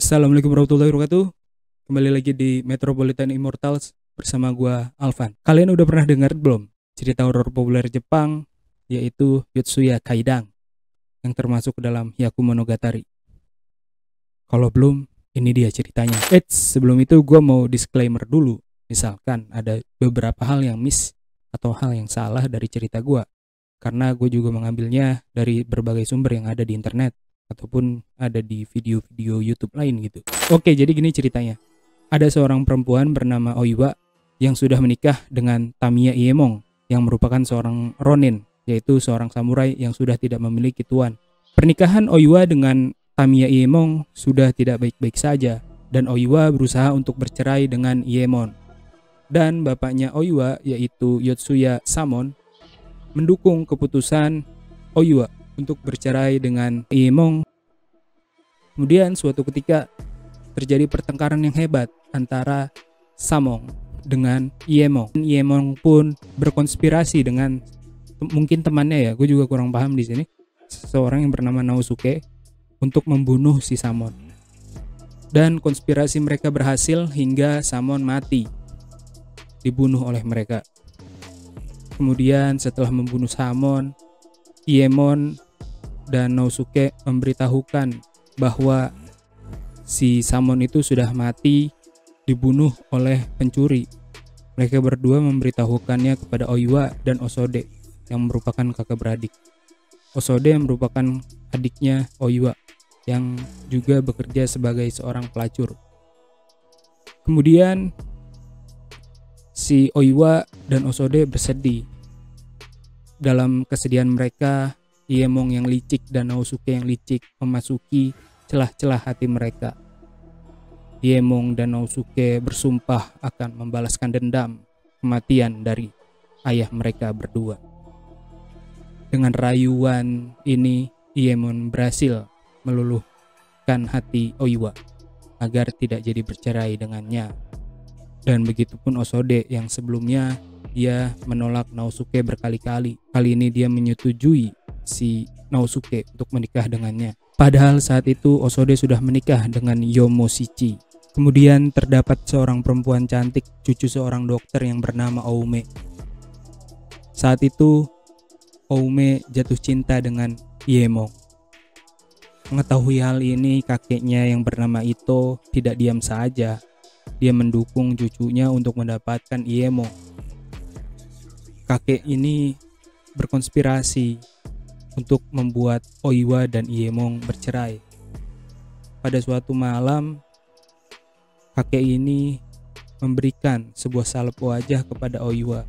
Assalamualaikum warahmatullahi wabarakatuh. Kembali lagi di Metropolitan Immortals bersama gua Alvan. Kalian udah pernah dengar belum cerita horor populer Jepang yaitu Yotsuya Kaidang yang termasuk dalam Hyaku Monogatari? Kalau belum, ini dia ceritanya. Sebelum itu gua mau disclaimer dulu. Misalkan ada beberapa hal yang miss atau hal yang salah dari cerita gua, karena gue juga mengambilnya dari berbagai sumber yang ada di internet ataupun ada di video-video YouTube lain gitu. Oke, jadi gini ceritanya. Ada seorang perempuan bernama Oiwa yang sudah menikah dengan Tamiya Iemong yang merupakan seorang ronin, yaitu seorang samurai yang sudah tidak memiliki tuan. Pernikahan Oiwa dengan Tamiya Iemong sudah tidak baik-baik saja dan Oiwa berusaha untuk bercerai dengan Iemon. Dan bapaknya Oiwa yaitu Yotsuya Samon mendukung keputusan Oiwa untuk bercerai dengan Iemong. Kemudian suatu ketika terjadi pertengkaran yang hebat antara Samon dengan Iemong. Iemong pun berkonspirasi dengan mungkin temannya, ya, gue juga kurang paham di sini, seseorang yang bernama Naosuke untuk membunuh si Samon. Dan konspirasi mereka berhasil hingga Samon mati, dibunuh oleh mereka. Kemudian setelah membunuh Samon, Iemon dan Naosuke memberitahukan bahwa si Samon itu sudah mati, dibunuh oleh pencuri. Mereka berdua memberitahukannya kepada Oiwa dan Osode yang merupakan kakak beradik. Osode yang merupakan adiknya Oiwa yang juga bekerja sebagai seorang pelacur. Kemudian si Oiwa dan Osode bersedih. Dalam kesedihan mereka, Iemong yang licik dan Naosuke yang licik memasuki celah-celah hati mereka. Iemong dan Naosuke bersumpah akan membalaskan dendam kematian dari ayah mereka berdua. Dengan rayuan ini, Iemon berhasil meluluhkan hati Oiwa agar tidak jadi bercerai dengannya. Dan begitupun Osode yang sebelumnya dia menolak Naosuke berkali-kali. Kali ini dia menyetujui si Naosuke untuk menikah dengannya. Padahal saat itu Osode sudah menikah dengan Yomoshichi. Kemudian terdapat seorang perempuan cantik, cucu seorang dokter yang bernama Oume. Saat itu Oume jatuh cinta dengan Iemong. Mengetahui hal ini, kakeknya yang bernama Ito tidak diam saja. Dia mendukung cucunya untuk mendapatkan Iemong. Kakek ini berkonspirasi untuk membuat Oiwa dan Iemong bercerai. Pada suatu malam, kakek ini memberikan sebuah salep wajah kepada Oiwa.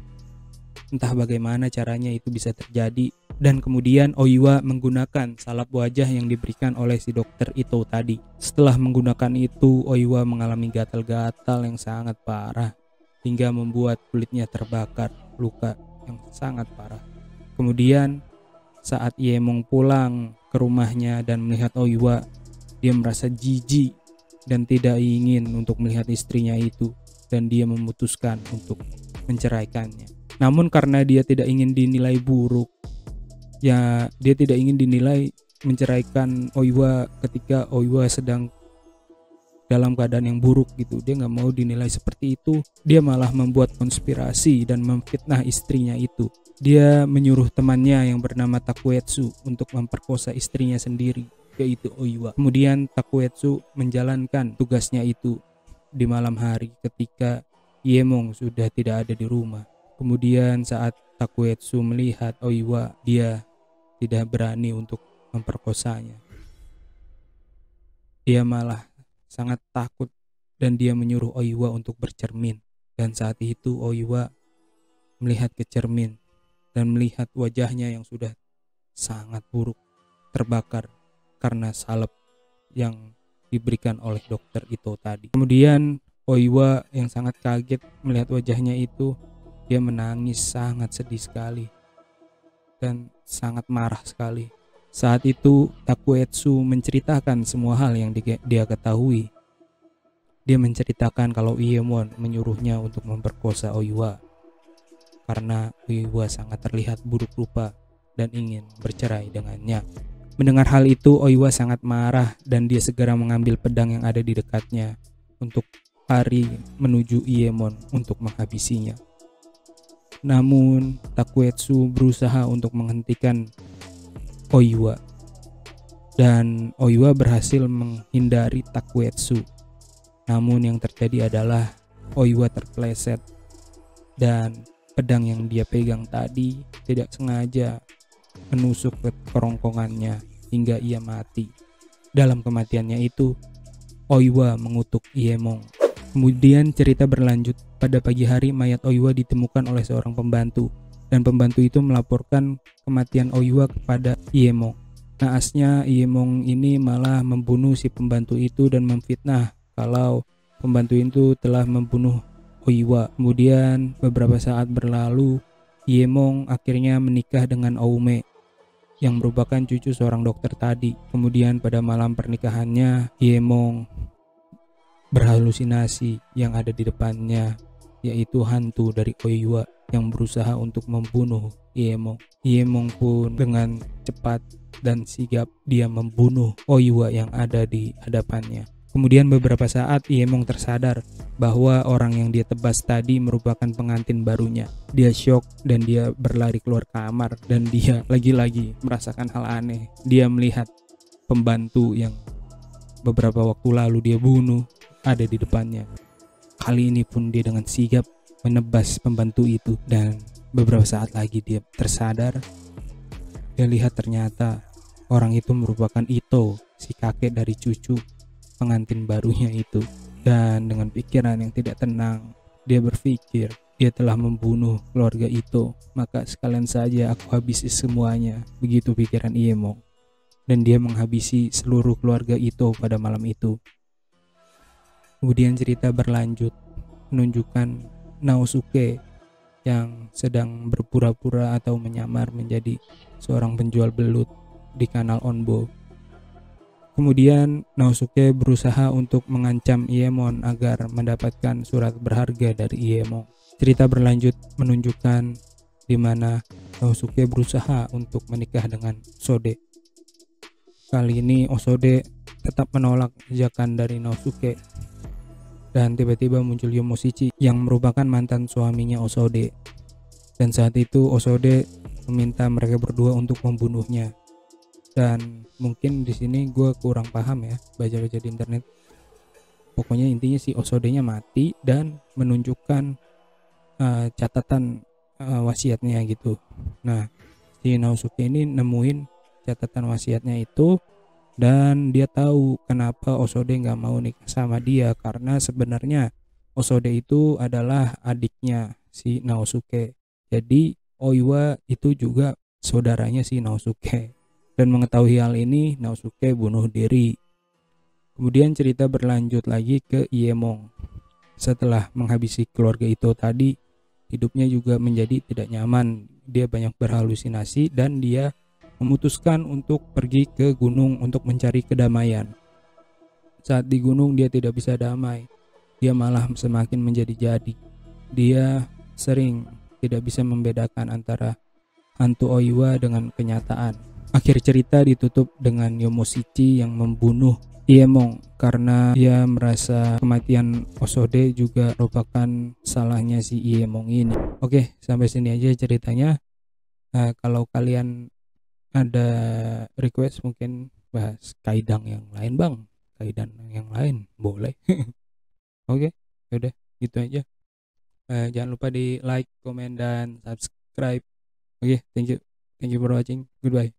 Entah bagaimana caranya itu bisa terjadi, dan kemudian Oiwa menggunakan salep wajah yang diberikan oleh si dokter Ito tadi. Setelah menggunakan itu, Oiwa mengalami gatal-gatal yang sangat parah hingga membuat kulitnya terbakar, luka yang sangat parah. Kemudian saat Iemong pulang ke rumahnya dan melihat Oiwa, dia merasa jijik dan tidak ingin untuk melihat istrinya itu, dan dia memutuskan untuk menceraikannya. Namun karena dia tidak ingin dinilai buruk, ya dia tidak ingin dinilai menceraikan Oiwa ketika Oiwa sedang dalam keadaan yang buruk gitu. Dia nggak mau dinilai seperti itu. Dia malah membuat konspirasi dan memfitnah istrinya itu. Dia menyuruh temannya yang bernama Takuetsu untuk memperkosa istrinya sendiri, yaitu Oiwa. Kemudian Takuetsu menjalankan tugasnya itu di malam hari ketika Iemong sudah tidak ada di rumah. Kemudian saat Takuetsu melihat Oiwa, dia tidak berani untuk memperkosanya. Dia malah sangat takut dan dia menyuruh Oiwa untuk bercermin. Dan saat itu Oiwa melihat ke cermin dan melihat wajahnya yang sudah sangat buruk, terbakar karena salep yang diberikan oleh dokter Ito tadi. Kemudian Oiwa yang sangat kaget melihat wajahnya itu, dia menangis sangat sedih sekali dan sangat marah sekali. Saat itu Takuetsu menceritakan semua hal yang dia ketahui. Dia menceritakan kalau Iemon menyuruhnya untuk memperkosa Oiwa karena Oiwa sangat terlihat buruk rupa dan ingin bercerai dengannya. Mendengar hal itu, Oiwa sangat marah dan dia segera mengambil pedang yang ada di dekatnya untuk lari menuju Iemon untuk menghabisinya. Namun, Takuetsu berusaha untuk menghentikan Oiwa dan Oiwa berhasil menghindari Takuetsu. Namun yang terjadi adalah Oiwa terpleset dan pedang yang dia pegang tadi tidak sengaja menusuk ke kerongkongannya hingga ia mati. Dalam kematiannya itu, Oiwa mengutuk Iemon. Kemudian cerita berlanjut. Pada pagi hari, mayat Oiwa ditemukan oleh seorang pembantu, dan pembantu itu melaporkan kematian Oiwa kepada Iemon. Naasnya, Iemon ini malah membunuh si pembantu itu dan memfitnah kalau pembantu itu telah membunuh Oiwa. Kemudian beberapa saat berlalu, Iemon akhirnya menikah dengan Oume yang merupakan cucu seorang dokter tadi. Kemudian pada malam pernikahannya, Iemon berhalusinasi yang ada di depannya, yaitu hantu dari Oiwa yang berusaha untuk membunuh Iemon. Iemon pun dengan cepat dan sigap dia membunuh Oiwa yang ada di hadapannya. Kemudian beberapa saat Iemon tersadar bahwa orang yang dia tebas tadi merupakan pengantin barunya. Dia shock dan dia berlari keluar kamar dan dia lagi-lagi merasakan hal aneh. Dia melihat pembantu yang beberapa waktu lalu dia bunuh ada di depannya. Kali ini pun dia dengan sigap menebas pembantu itu dan beberapa saat lagi dia tersadar. Dia lihat ternyata orang itu merupakan Ito, si kakek dari cucu pengantin barunya itu. Dan dengan pikiran yang tidak tenang, dia berpikir dia telah membunuh keluarga Ito, maka sekalian saja aku habisi semuanya. Begitu pikiran Iemon, dan dia menghabisi seluruh keluarga Ito pada malam itu. Kemudian cerita berlanjut menunjukkan Naosuke yang sedang berpura-pura atau menyamar menjadi seorang penjual belut di kanal Onbo. Kemudian Naosuke berusaha untuk mengancam Iemon agar mendapatkan surat berharga dari Iemon. Cerita berlanjut menunjukkan di mana Naosuke berusaha untuk menikah dengan Osode. Kali ini Osode tetap menolak ajakan dari Naosuke. Dan tiba-tiba muncul Yomoshichi yang merupakan mantan suaminya Osode. Dan saat itu Osode meminta mereka berdua untuk membunuhnya. Dan mungkin di sini gue kurang paham ya, baca-baca di internet. Pokoknya intinya si Osode-nya mati dan menunjukkan catatan wasiatnya gitu. Nah, si Naosuke ini nemuin catatan wasiatnya itu dan dia tahu kenapa Osode nggak mau nikah sama dia, karena sebenarnya Osode itu adalah adiknya si Naosuke. Jadi Oiwa itu juga saudaranya si Naosuke. Dan mengetahui hal ini, Naosuke bunuh diri. Kemudian cerita berlanjut lagi ke Iemon. Setelah menghabisi keluarga Ito tadi, hidupnya juga menjadi tidak nyaman. Dia banyak berhalusinasi dan dia memutuskan untuk pergi ke gunung untuk mencari kedamaian. Saat di gunung dia tidak bisa damai. Dia malah semakin menjadi-jadi. Dia sering tidak bisa membedakan antara hantu Oiwa dengan kenyataan. Akhir cerita ditutup dengan Yomoshichi yang membunuh Iemon karena dia merasa kematian Osode juga merupakan salahnya si Iemon ini. Oke, sampai sini aja ceritanya. Kalau kalian ada request mungkin bahas kaidang yang lain bang, kaidang yang lain boleh. Oke, yaudah gitu aja. Jangan lupa di like, comment, dan subscribe. Oke, thank you for watching. Goodbye.